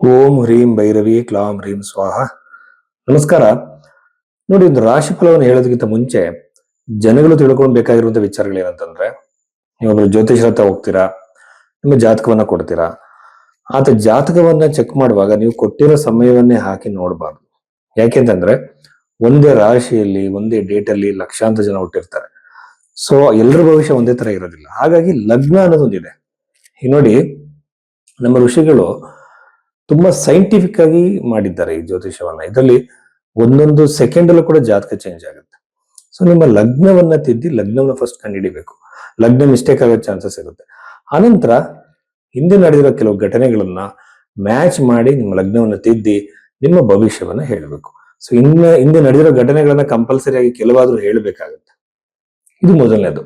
ಓಂ ಹ್ರೀಂ ಭೈರವಿ ಕ್ಲಾಂ ಹ್ರೀಂ ಸ್ವಾಹ. ನಮಸ್ಕಾರ. ನೋಡಿ, ಒಂದು ರಾಶಿ ಫಲವನ್ನು ಹೇಳೋದಕ್ಕಿಂತ ಮುಂಚೆ ಜನಗಳು ತಿಳ್ಕೊಳ್ಬೇಕಾಗಿರುವಂತ ವಿಚಾರಗಳು ಏನಂತಂದ್ರೆ, ನೀವೊಬ್ರು ಜ್ಯೋತಿಷರ ಹತ್ರ ಹೋಗ್ತೀರಾ, ನಿಮ್ಮ ಜಾತಕವನ್ನ ಕೊಡ್ತೀರಾ. ಆತ ಜಾತಕವನ್ನ ಚೆಕ್ ಮಾಡುವಾಗ ನೀವು ಕೊಟ್ಟಿರೋ ಸಮಯವನ್ನೇ ಹಾಕಿ ನೋಡಬಾರ್ದು. ಯಾಕೆಂತಂದ್ರೆ ಒಂದೇ ರಾಶಿಯಲ್ಲಿ ಒಂದೇ ಡೇಟ್ ಅಲ್ಲಿ ಲಕ್ಷಾಂತರ ಜನ ಹುಟ್ಟಿರ್ತಾರೆ. ಸೊ ಎಲ್ಲರ ಭವಿಷ್ಯ ಒಂದೇ ತರ ಇರೋದಿಲ್ಲ. ಹಾಗಾಗಿ ಲಗ್ನ ಅನ್ನೋದೊಂದಿದೆ. ಈಗ ನೋಡಿ, ನಮ್ಮ ಋಷಿಗಳು ತುಂಬಾ ಸೈಂಟಿಫಿಕ್ ಆಗಿ ಮಾಡಿದ್ದಾರೆ ಈ ಜ್ಯೋತಿಷವನ್ನ. ಇದರಲ್ಲಿ ಒಂದೊಂದು ಸೆಕೆಂಡ್ ಅಲ್ಲೂ ಕೂಡ ಜಾತಕ ಚೇಂಜ್ ಆಗುತ್ತೆ. ಸೊ ನಿಮ್ಮ ಲಗ್ನವನ್ನ ತಿದ್ದಿ ಲಗ್ನವನ್ನ ಫಸ್ಟ್ ಕಂಡುಹಿಡಿಬೇಕು. ಲಗ್ನ ಮಿಸ್ಟೇಕ್ ಆಗೋ ಚಾನ್ಸಸ್ ಇರುತ್ತೆ. ಆನಂತರ ಹಿಂದೆ ನಡೆದಿರೋ ಕೆಲವು ಘಟನೆಗಳನ್ನ ಮ್ಯಾಚ್ ಮಾಡಿ ನಿಮ್ಮ ಲಗ್ನವನ್ನ ತಿದ್ದಿ ನಿಮ್ಮ ಭವಿಷ್ಯವನ್ನ ಹೇಳಬೇಕು. ಸೊ ಹಿಂದೆ ನಡೆದಿರೋ ಘಟನೆಗಳನ್ನ ಕಂಪಲ್ಸರಿ ಆಗಿ ಕೆಲವಾದ್ರೂ ಹೇಳಬೇಕಾಗುತ್ತೆ. ಇದು ಮೊದಲನೇದು.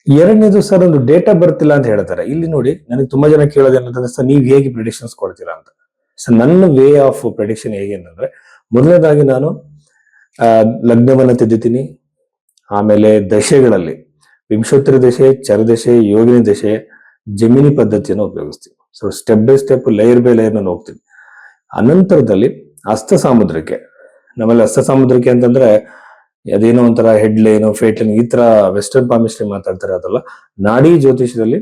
ಎರಡನೇದು, ಸರ್ ಒಂದು ಡೇಟ್ ಆಫ್ ಬರ್ತ್ ಇಲ್ಲ ಅಂತ ಹೇಳ್ತಾರೆ. ಇಲ್ಲಿ ನೋಡಿ, ನನಗೆ ತುಂಬಾ ಜನ ಕೇಳೋದು ಏನಂತಂದ್ರೆ, ಸರ್ ನೀವು ಹೇಗೆ ಪ್ರಿಡಿಕ್ಷನ್ಸ್ ಕೊಡ್ತೀರಾ ಅಂತ. ಸೊ ನನ್ನ ವೇ ಆಫ್ ಪ್ರಿಡಿಕ್ಷನ್ ಹೇಗೆ ಅಂತಂದ್ರೆ, ಮೊದಲನೇದಾಗಿ ನಾನು ಲಗ್ನವನ್ನ ತಿದ್ದುತ್ತೀನಿ. ಆಮೇಲೆ ದಶೆಗಳಲ್ಲಿ ವಿಂಶೋತ್ತರ ದಶೆ, ಚರದಶೆ, ಯೋಗಿನಿ ದಶೆ, ಜಮಿನಿ ಪದ್ಧತಿಯನ್ನು ಉಪಯೋಗಿಸ್ತೀನಿ. So step by step, layer by layer ನಾನು ಹೋಗ್ತೀನಿ. ಅನಂತರದಲ್ಲಿ ಹಸ್ತ ಸಾಮುದ್ರಿಕೆ. ನಮ್ಮಲ್ಲಿ ಹಸ್ತ ಸಾಮುದ್ರಿಕೆ ಅಂತಂದ್ರೆ ಅದೇನೋ ಒಂಥರ ಹೆಡ್ ಲೈನ್, ಫೇಟ್ ಲೈನ್, ಈ ತರ ವೆಸ್ಟರ್ನ್ ಪಾಮಿಸ್ಟ್ರಿ ಮಾತಾಡ್ತಾರೆ. ಅದಲ್ಲ, ನಾಡಿ ಜ್ಯೋತಿಷದಲ್ಲಿ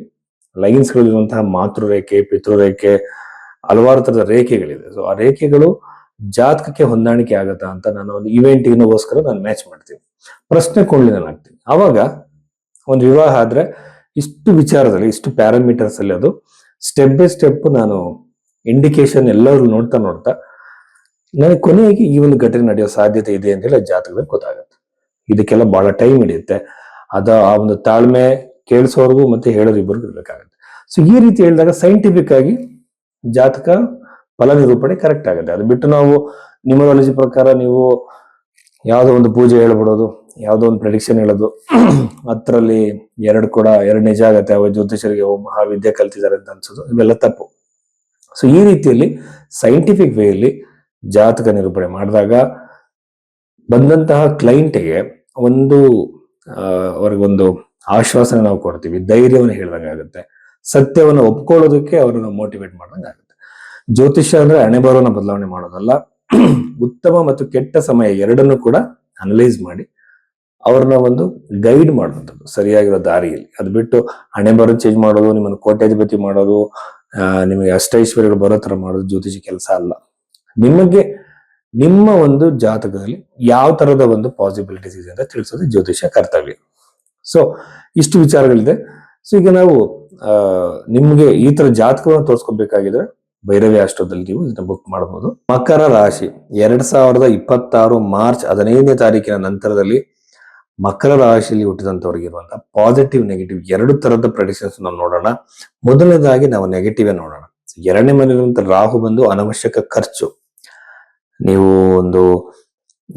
ಲೈನ್ಸ್ ಗಳಿರುವಂತಹ ಮಾತೃರೇಖೆ, ಪಿತೃರೇಖೆ, ಹಲವಾರು ತರದ ರೇಖೆಗಳಿದೆ. ಸೊ ಆ ರೇಖೆಗಳು ಜಾತಕಕ್ಕೆ ಹೊಂದಾಣಿಕೆ ಆಗತ್ತಾ ಅಂತ ನಾನು ಒಂದು ಇವೆಂಟ್ಗೋಸ್ಕರ ನಾನು ಮ್ಯಾಚ್ ಮಾಡ್ತೀನಿ. ಪ್ರಶ್ನೆ ಕೊಂಡ್ಲಿ ನಾನು ಹಾಕ್ತೀನಿ. ಅವಾಗ ಒಂದು ವಿವಾಹ ಆದ್ರೆ ಇಷ್ಟು ವಿಚಾರದಲ್ಲಿ, ಇಷ್ಟು ಪ್ಯಾರಾಮೀಟರ್ಸ್ ಅಲ್ಲಿ ಅದು ಸ್ಟೆಪ್ ಬೈ ಸ್ಟೆಪ್ ನಾನು ಇಂಡಿಕೇಶನ್ ಎಲ್ಲರೂ ನೋಡ್ತಾ ನನಗೆ ಕೊನೆಯಾಗಿ ಈ ಒಂದು ಘಟನೆ ನಡೆಯೋ ಸಾಧ್ಯತೆ ಇದೆ ಅಂತ ಹೇಳಿ ಜಾತಕದಲ್ಲಿ ಗೊತ್ತಾಗುತ್ತೆ. ಇದಕ್ಕೆಲ್ಲ ಬಹಳ ಟೈಮ್ ಹಿಡಿಯುತ್ತೆ. ಆ ಒಂದು ತಾಳ್ಮೆ ಕೇಳಿಸೋರ್ಗು ಮತ್ತೆ ಹೇಳೋರು ಇಬ್ಬರಿಗೂ ಇರ್ಬೇಕಾಗುತ್ತೆ. ಸೊ ಈ ರೀತಿ ಹೇಳಿದಾಗ ಸೈಂಟಿಫಿಕ್ ಆಗಿ ಜಾತಕ ಫಲ ನಿರೂಪಣೆ ಕರೆಕ್ಟ್ ಆಗುತ್ತೆ. ಅದು ಬಿಟ್ಟು ನಾವು ನ್ಯೂಮರಾಲಜಿ ಪ್ರಕಾರ ನೀವು ಯಾವುದೋ ಒಂದು ಪೂಜೆ ಹೇಳ್ಬಿಡೋದು, ಯಾವುದೋ ಒಂದು ಪ್ರೆಡಿಕ್ಷನ್ ಹೇಳೋದು, ಅದರಲ್ಲಿ ಎರಡು ನಿಜ ಆಗತ್ತೆ, ಅವ ಜ್ಯೋತಿಷರಿಗೆ ಮಹಾವಿದ್ಯೆ ಕಲ್ತಿದ್ದಾರೆ ಅಂತ ಅನ್ಸೋದು, ಇವೆಲ್ಲ ತಪ್ಪು. ಸೊ ಈ ರೀತಿಯಲ್ಲಿ ಸೈಂಟಿಫಿಕ್ ವೇಯಲ್ಲಿ ಜಾತಕ ನಿರೂಪಣೆ ಮಾಡಿದಾಗ ಬಂದಂತಹ ಕ್ಲೈಂಟ್ಗೆ ಅವ್ರಿಗೊಂದು ಆಶ್ವಾಸನೆ ನಾವು ಕೊಡ್ತೀವಿ, ಧೈರ್ಯವನ್ನು ಹೇಳ್ದಂಗಾಗುತ್ತೆ, ಸತ್ಯವನ್ನು ಒಪ್ಕೊಳ್ಳೋದಕ್ಕೆ ಅವ್ರನ್ನ ಮೋಟಿವೇಟ್ ಮಾಡ್ದಂಗಾಗುತ್ತೆ. ಜ್ಯೋತಿಷ್ಯ ಅಂದ್ರೆ ಹಣೆ ಬರೋನ ಬದಲಾವಣೆ ಮಾಡೋದಲ್ಲ, ಉತ್ತಮ ಮತ್ತು ಕೆಟ್ಟ ಸಮಯ ಎರಡನ್ನು ಕೂಡ ಅನಲೈಸ್ ಮಾಡಿ ಅವ್ರನ್ನ ಒಂದು ಗೈಡ್ ಮಾಡುವಂಥದ್ದು ಸರಿಯಾಗಿರೋ ದಾರಿಯಲ್ಲಿ. ಅದು ಬಿಟ್ಟು ಹಣೆ ಬರೋ ಚೇಂಜ್ ಮಾಡೋದು, ನಿಮ್ಮನ್ನು ಕೋಟ್ಯಾಧಿಪತಿ ಮಾಡೋದು, ನಿಮಗೆ ಅಷ್ಟೈಶ್ವರ್ಯಗಳು ಬರೋ ತರ ಮಾಡೋದು ಜ್ಯೋತಿಷಿ ಕೆಲಸ ಅಲ್ಲ. ನಿಮಗೆ ನಿಮ್ಮ ಒಂದು ಜಾತಕದಲ್ಲಿ ಯಾವ ತರದ ಒಂದು ಪಾಸಿಬಿಲಿಟೀಸ್ ಇದೆ ಅಂತ ತಿಳಿಸೋದು ಜ್ಯೋತಿಷ ಕರ್ತವ್ಯ. ಸೊ ಇಷ್ಟು ವಿಚಾರಗಳಿದೆ. ಸೊ ಈಗ ನಾವು ನಿಮ್ಗೆ ಈ ತರ ಜಾತಕವನ್ನು ತೋರಿಸ್ಕೊಬೇಕಾಗಿದ್ರೆ ಭೈರವಿ ಅಷ್ಟೋದಲ್ಲಿ ನೀವು ಇದನ್ನ ಬುಕ್ ಮಾಡಬಹುದು. ಮಕರ ರಾಶಿ 2026 ಮಾರ್ಚ್ 15ನೇ ತಾರೀಕಿನ ನಂತರದಲ್ಲಿ ಮಕರ ರಾಶಿಯಲ್ಲಿ ಹುಟ್ಟಿದಂತವ್ರಿಗೆ ಇರುವಂತಹ ಪಾಸಿಟಿವ್, ನೆಗೆಟಿವ್ ಎರಡು ತರದ ಪ್ರೆಡಿಕ್ಷನ್ಸ್ ನಾವು ನೋಡೋಣ. ಮೊದಲನೇದಾಗಿ ನಾವು ನೆಗೆಟಿವ್ ನೋಡೋಣ. ಎರಡನೇ ಮನೆಯಲ್ಲಿರುವಂತ ರಾಹು ಬಂದು ಅನವಶ್ಯಕ ಖರ್ಚು. ನೀವು ಒಂದು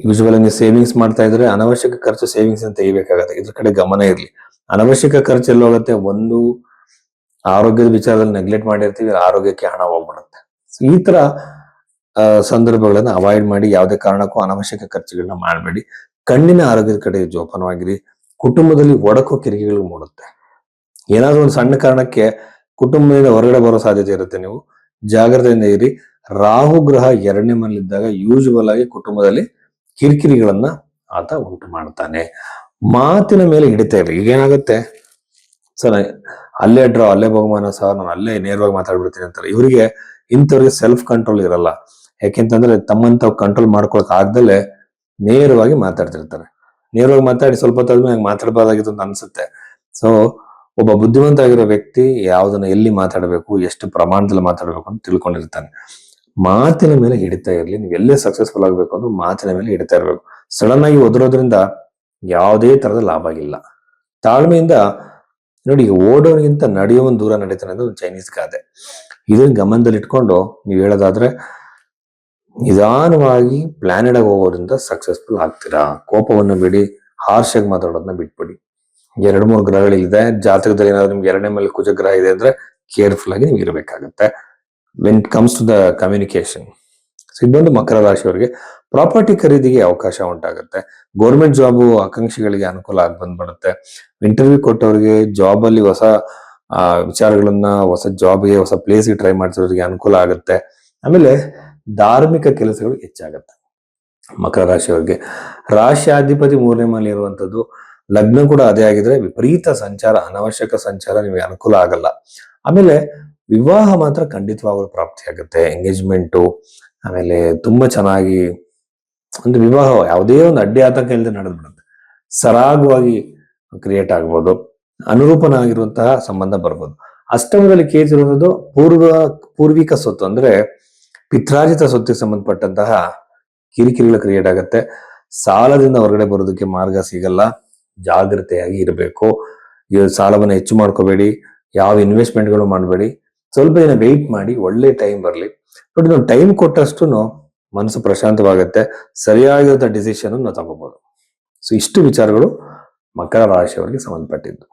ಯೂಶುವಲ್ ನೀವು ಸೇವಿಂಗ್ಸ್ ಮಾಡ್ತಾ ಇದ್ರೆ ಅನವಶ್ಯಕ ಖರ್ಚು ಸೇವಿಂಗ್ಸ್ ಅಂತ ತೆಗಿಬೇಕಾಗತ್ತೆ. ಇದ್ರ ಕಡೆ ಗಮನ ಇರ್ಲಿ. ಅನವಶ್ಯಕ ಖರ್ಚು ಎಲ್ಲ ಹೋಗುತ್ತೆ. ಒಂದು ಆರೋಗ್ಯದ ವಿಚಾರದಲ್ಲಿ ನೆಗ್ಲೆಕ್ಟ್ ಮಾಡಿರ್ತೀವಿ, ಆರೋಗ್ಯಕ್ಕೆ ಹಣ ಹೋಗ್ಬಿಡುತ್ತೆ. ಈ ತರ ಸಂದರ್ಭಗಳನ್ನ ಅವಾಯ್ಡ್ ಮಾಡಿ ಯಾವುದೇ ಕಾರಣಕ್ಕೂ ಅನವಶ್ಯಕ ಖರ್ಚುಗಳನ್ನ ಮಾಡಬೇಡಿ. ಕಣ್ಣಿನ ಆರೋಗ್ಯದ ಕಡೆ ಜೋಪಾನವಾಗಿರಿ. ಕುಟುಂಬದಲ್ಲಿ ಒಡಕು ಕಿರಿಕಿಗಳು ಮೂಡುತ್ತೆ. ಏನಾದ್ರೂ ಒಂದು ಸಣ್ಣ ಕಾರಣಕ್ಕೆ ಕುಟುಂಬದಿಂದ ಹೊರಗಡೆ ಬರೋ ಸಾಧ್ಯತೆ ಇರುತ್ತೆ. ನೀವು ಜಾಗ್ರತೆಯಿಂದ ಇರಿ. ರಾಹು ಗ್ರಹ 2ನೇ ಮನೆಯಲ್ಲಿದ್ದಾಗ ಯೂಶುವಲ್ ಆಗಿ ಕುಟುಂಬದಲ್ಲಿ ಕಿರಿಕಿರಿಗಳನ್ನ ಆತ ಉಂಟು ಮಾಡ್ತಾನೆ. ಮಾತಿನ ಮೇಲೆ ಹಿಡಿತಾ ಇರಲಿ. ಈಗೇನಾಗುತ್ತೆ, ಸರ್ ಅಲ್ಲೇ ಬಹುಮಾನ ಸರ್, ನಾನು ಅಲ್ಲೇ ನೇರವಾಗಿ ಮಾತಾಡ್ಬಿಡ್ತೀನಿ ಅಂತಾರೆ. ಇವರಿಗೆ ಇಂಥವ್ರಿಗೆ ಸೆಲ್ಫ್ ಕಂಟ್ರೋಲ್ ಇರಲ್ಲ. ಯಾಕೆಂತಂದ್ರೆ ತಮ್ಮಂತ ಕಂಟ್ರೋಲ್ ಮಾಡ್ಕೊಳಕ್ ಆಗ್ದಲೆ ನೇರವಾಗಿ ಮಾತಾಡ್ತಿರ್ತಾರೆ. ನೇರವಾಗಿ ಮಾತಾಡಿ ಸ್ವಲ್ಪ ಹೊತ್ತಾದ್ಮೇಲೆ ಮಾತಾಡಬಾರ್ದಾಗಿತ್ತು ಅಂತ ಅನ್ಸುತ್ತೆ. ಸೊ ಒಬ್ಬ ಬುದ್ಧಿವಂತ ಆಗಿರೋ ವ್ಯಕ್ತಿ ಯಾವ್ದನ್ನ ಎಲ್ಲಿ ಮಾತಾಡಬೇಕು, ಎಷ್ಟು ಪ್ರಮಾಣದಲ್ಲಿ ಮಾತಾಡಬೇಕು ಅಂತ ತಿಳ್ಕೊಂಡಿರ್ತಾನೆ. ಮಾತಿನ ಮೇಲೆ ಹಿಡಿತಾ ಇರ್ಲಿ. ನೀವು ಎಲ್ಲೇ ಸಕ್ಸಸ್ಫುಲ್ ಆಗ್ಬೇಕು ಅಂದ್ರೆ ಮಾತಿನ ಮೇಲೆ ಹಿಡಿತಾ ಇರ್ಬೇಕು. ಸಡನ್ ಆಗಿ ಒದರೋದ್ರಿಂದ ಯಾವುದೇ ತರದ ಲಾಭ ಇಲ್ಲ. ತಾಳ್ಮೆಯಿಂದ ನೋಡಿ, ಓಡೋನಿಗಿಂತ ನಡೆಯೋನ್ ದೂರ ನಡೀತಾನೆ ಅಂದ್ರೆ ಒಂದು ಚೈನೀಸ್ ಗಾದೆ. ಇದನ್ನ ಗಮನದಲ್ಲಿ ಇಟ್ಕೊಂಡು ನೀವು ಹೇಳೋದಾದ್ರೆ ನಿಧಾನವಾಗಿ ಪ್ಲಾನೆಡ್ ಆಗಿ ಹೋಗೋದ್ರಿಂದ ಸಕ್ಸಸ್ಫುಲ್ ಆಗ್ತೀರಾ. ಕೋಪವನ್ನು ಬಿಡಿ, ಹಾರ್ಶ್ ಆಗಿ ಮಾತಾಡೋದನ್ನ ಬಿಟ್ಬಿಡಿ. 2-3 ಗ್ರಹಗಳಿದೆ ಜಾತಕದಲ್ಲಿ. ಏನಾದ್ರು ನಿಮ್ಗೆ 2ನೇ ಮೇಲೆ ಕುಜ ಗ್ರಹ ಇದೆ ಅಂದ್ರೆ ಕೇರ್ಫುಲ್ ಆಗಿ ನೀವು ಇರಬೇಕಾಗತ್ತೆ when it comes to the communication. ಇದೊಂದು ಮಕರ ರಾಶಿಯವರಿಗೆ ಪ್ರಾಪರ್ಟಿ ಖರೀದಿಗೆ ಅವಕಾಶ ಉಂಟಾಗುತ್ತೆ. ಗೌರ್ಮೆಂಟ್ ಜಾಬು ಆಕಾಂಕ್ಷಿಗಳಿಗೆ ಅನುಕೂಲ ಆಗಿ ಬಂದ್ಬಿಡುತ್ತೆ. ಇಂಟರ್ವ್ಯೂ ಕೊಟ್ಟವರಿಗೆ ಜಾಬ್ ಅಲ್ಲಿ ಹೊಸ ವಿಚಾರಗಳನ್ನ, ಹೊಸ ಜಾಬ್ಗೆ, ಹೊಸ ಪ್ಲೇಸ್ಗೆ ಟ್ರೈ ಮಾಡ್ತಿರೋರಿಗೆ ಅನುಕೂಲ ಆಗುತ್ತೆ. ಆಮೇಲೆ ಧಾರ್ಮಿಕ ಕೆಲಸಗಳು ಹೆಚ್ಚಾಗತ್ತೆ ಮಕರ ರಾಶಿಯವರಿಗೆ. ರಾಶಿಯಾಧಿಪತಿ 3ನೇ ಮನೆ ಇರುವಂತದ್ದು, ಲಗ್ನ ಕೂಡ ಅದೇ ಆಗಿದ್ರೆ ವಿಪರೀತ ಸಂಚಾರ, ಅನಾವಶ್ಯಕ ಸಂಚಾರ ನಿಮಗೆ ಅನುಕೂಲ ಆಗಲ್ಲ. ಆಮೇಲೆ ವಿವಾಹ ಮಾತ್ರ ಖಂಡಿತವಾಗಲು ಪ್ರಾಪ್ತಿಯಾಗುತ್ತೆ. ಎಂಗೇಜ್ಮೆಂಟು, ಆಮೇಲೆ ತುಂಬಾ ಚೆನ್ನಾಗಿ ಒಂದು ವಿವಾಹ ಯಾವುದೇ ಒಂದು ಅಡ್ಡಿ ಆತಂಕ ಇಲ್ಲದೆ ನಡೆದ್ಬಿಡುತ್ತೆ. ಸರಾಗವಾಗಿ ಕ್ರಿಯೇಟ್ ಆಗ್ಬೋದು, ಅನುರೂಪನಾಗಿರುವಂತಹ ಸಂಬಂಧ ಬರ್ಬೋದು. ಅಷ್ಟಮದಲ್ಲಿ ಕೇತು ಇರುವುದು ಪೂರ್ವಿಕ ಸ್ವತ್ತು, ಅಂದ್ರೆ ಪಿತ್ರಾರ್ಜಿತ ಸ್ವತ್ತಿಗೆ ಸಂಬಂಧಪಟ್ಟಂತಹ ಕಿರಿಕಿರಿಗಳು ಕ್ರಿಯೇಟ್ ಆಗುತ್ತೆ. ಸಾಲದಿಂದ ಹೊರಗಡೆ ಬರೋದಕ್ಕೆ ಮಾರ್ಗ ಸಿಗಲ್ಲ, ಜಾಗ್ರತೆಯಾಗಿ ಇರಬೇಕು. ಈ ಸಾಲವನ್ನು ಹೆಚ್ಚು ಮಾಡ್ಕೋಬೇಡಿ, ಯಾವ ಇನ್ವೆಸ್ಟ್ಮೆಂಟ್ಗಳು ಮಾಡಬೇಡಿ, ಸ್ವಲ್ಪ ದಿನ ವೆಯ್ಟ್ ಮಾಡಿ, ಒಳ್ಳೆ ಟೈಮ್ ಬರಲಿ. ನೋಡಿ, ನಾವು ಟೈಮ್ ಕೊಟ್ಟಷ್ಟು ಮನಸ್ಸು ಪ್ರಶಾಂತವಾಗುತ್ತೆ, ಸರಿಯಾಗಿರುವಂತಹ ಡಿಸಿಷನ್ ನಾವು ತಗೋಬಹುದು. ಸೊ ಇಷ್ಟು ವಿಚಾರಗಳು ಮಕರ ರಾಶಿಯವರಿಗೆ ಸಂಬಂಧಪಟ್ಟಿದ್ದು.